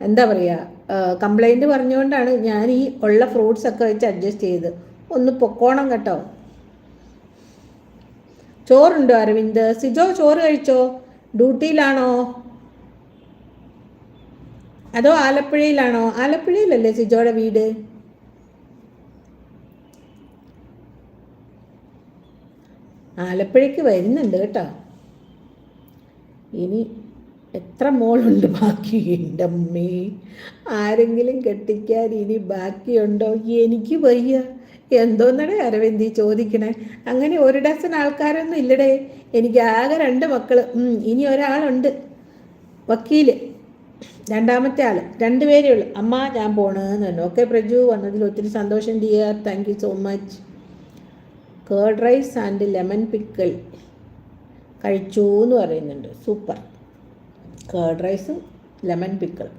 എന്താ പറയുക, കംപ്ലൈൻറ്റ് പറഞ്ഞുകൊണ്ടാണ് ഞാൻ ഈ ഉള്ള ഫ്രൂട്ട്സൊക്കെ വെച്ച് അഡ്ജസ്റ്റ് ചെയ്ത് ഒന്ന് പൊക്കോണം കേട്ടോ. ചോറുണ്ടോ അരവിന്ദ്? സിജോ ചോറ് കഴിച്ചോ? ഡ്യൂട്ടിയിലാണോ അതോ ആലപ്പുഴയിലാണോ? ആലപ്പുഴയിലല്ലേ സിജോയുടെ വീട്? ആലപ്പുഴയ്ക്ക് വരുന്നുണ്ട് കേട്ടോ. ഇനി എത്ര മോളുണ്ട് ബാക്കി? എൻ്റെ അമ്മേ, ആരെങ്കിലും കെട്ടിക്കാൻ ഇനി ബാക്കിയുണ്ടോ? എനിക്ക് വയ്യ. എന്തോന്നടേ അരവിന്ദി ചോദിക്കണേ? അങ്ങനെ ഒരു ഡസൻ ആൾക്കാരൊന്നും ഇല്ലടേ. എനിക്ക് ആകെ 2 മക്കൾ. ഇനി ഒരാളുണ്ട് വക്കീല്, രണ്ടാമത്തെ ആൾ. 2 പേരേ ഉള്ളൂ. അമ്മ ഞാൻ പോണെന്ന് പറഞ്ഞു. ഓക്കെ പ്രജു, വന്നതിൽ ഒത്തിരി സന്തോഷം dear, thank you so much. Curd rice and lemon pickle കഴിച്ചു എന്ന് പറയുന്നുണ്ട്. സൂപ്പർ. കേർഡ് റൈസും ലെമൺ പിക്കിളും.